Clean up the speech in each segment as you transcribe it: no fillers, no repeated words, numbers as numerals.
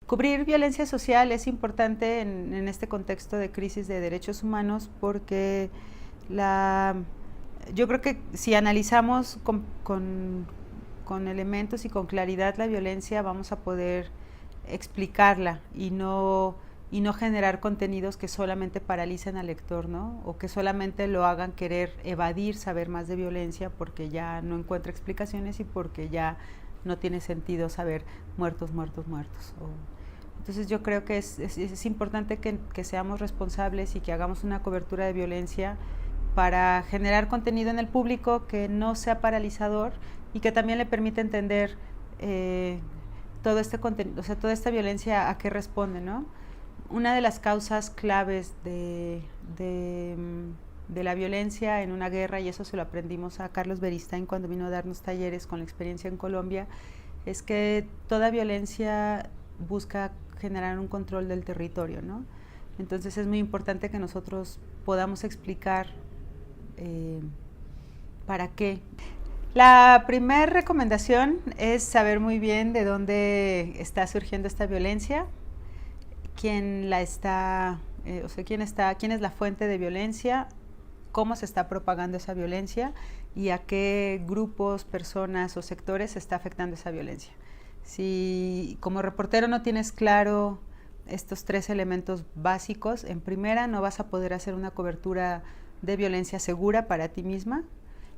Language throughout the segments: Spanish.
Cubrir violencia social es importante en este contexto de crisis de derechos humanos porque yo creo que si analizamos con elementos y con claridad la violencia, vamos a poder explicarla y no generar contenidos que solamente paralicen al lector, ¿no? O que solamente lo hagan querer evadir saber más de violencia porque ya no encuentra explicaciones y porque ya no tiene sentido saber muertos. Entonces yo creo que es importante que seamos responsables y que hagamos una cobertura de violencia para generar contenido en el público que no sea paralizador y que también le permita entender todo este contenido, o sea, toda esta violencia a qué responde, ¿no? Una de las causas claves de la violencia en una guerra, y eso se lo aprendimos a Carlos Beristain cuando vino a darnos talleres con la experiencia en Colombia, es que toda violencia busca generar un control del territorio, ¿no? Entonces es muy importante que nosotros podamos explicar para qué. La primera recomendación es saber muy bien de dónde está surgiendo esta violencia, quién es la fuente de violencia, cómo se está propagando esa violencia y a qué grupos, personas o sectores se está afectando esa violencia. Si como reportero no tienes claro estos tres elementos básicos, en primera no vas a poder hacer una cobertura de violencia segura para ti misma,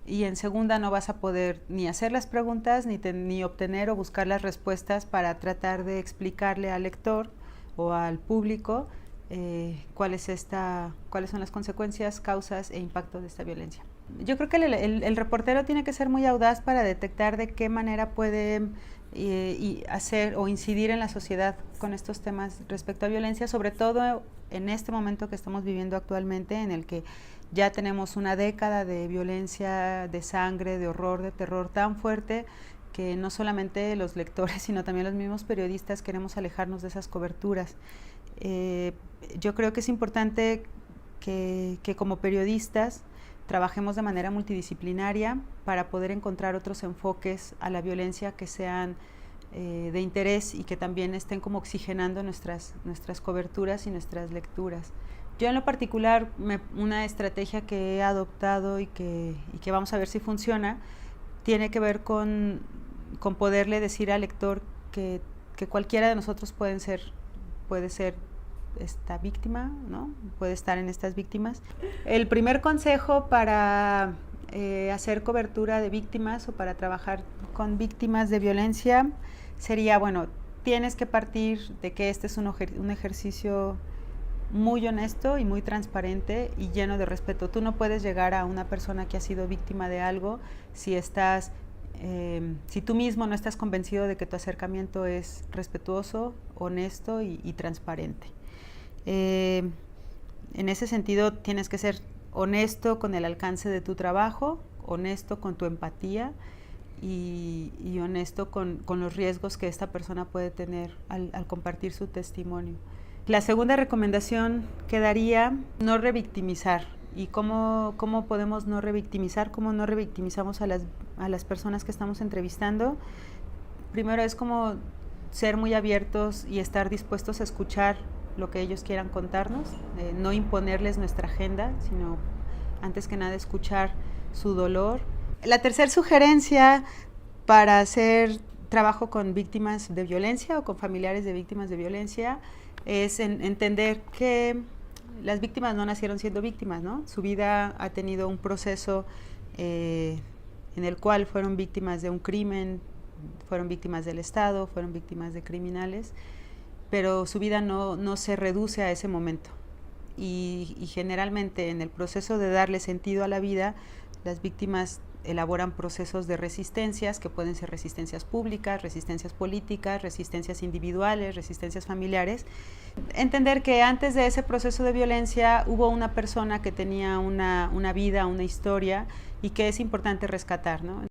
y en segunda no vas a poder ni hacer las preguntas ni obtener o buscar las respuestas para tratar de explicarle al lector o al público cuáles son las consecuencias, causas e impacto de esta violencia. Yo creo que el reportero tiene que ser muy audaz para detectar de qué manera puede hacer o incidir en la sociedad con estos temas respecto a violencia, sobre todo en este momento que estamos viviendo actualmente, en el que ya tenemos una década de violencia, de sangre, de horror, de terror tan fuerte que no solamente los lectores, sino también los mismos periodistas queremos alejarnos de esas coberturas. Yo creo que es importante que como periodistas trabajemos de manera multidisciplinaria para poder encontrar otros enfoques a la violencia que sean de interés y que también estén como oxigenando nuestras coberturas y nuestras lecturas. Yo en lo particular, una estrategia que he adoptado y que vamos a ver si funciona, tiene que ver con poderle decir al lector que cualquiera de nosotros puede ser esta víctima, ¿no? Puede estar en estas víctimas. El primer consejo para hacer cobertura de víctimas o para trabajar con víctimas de violencia sería, bueno, tienes que partir de que este es un ejercicio muy honesto y muy transparente y lleno de respeto. Tú no puedes llegar a una persona que ha sido víctima de algo si tú mismo no estás convencido de que tu acercamiento es respetuoso, honesto y transparente. En ese sentido, tienes que ser honesto con el alcance de tu trabajo, honesto con tu empatía y honesto con los riesgos que esta persona puede tener al compartir su testimonio. La segunda recomendación que daría, no revictimizar. ¿Y cómo podemos no revictimizar? ¿Cómo no revictimizamos a las personas que estamos entrevistando? Primero es como ser muy abiertos y estar dispuestos a escuchar lo que ellos quieran contarnos, no imponerles nuestra agenda, sino antes que nada escuchar su dolor. La tercera sugerencia para hacer trabajo con víctimas de violencia o con familiares de víctimas de violencia es entender que las víctimas no nacieron siendo víctimas, ¿no? Su vida ha tenido un proceso en el cual fueron víctimas de un crimen, fueron víctimas del Estado, fueron víctimas de criminales, pero su vida no se reduce a ese momento. Y generalmente en el proceso de darle sentido a la vida, las víctimas elaboran procesos de resistencias que pueden ser resistencias públicas, resistencias políticas, resistencias individuales, resistencias familiares. Entender que antes de ese proceso de violencia hubo una persona que tenía una vida, una historia y que es importante rescatar, ¿no?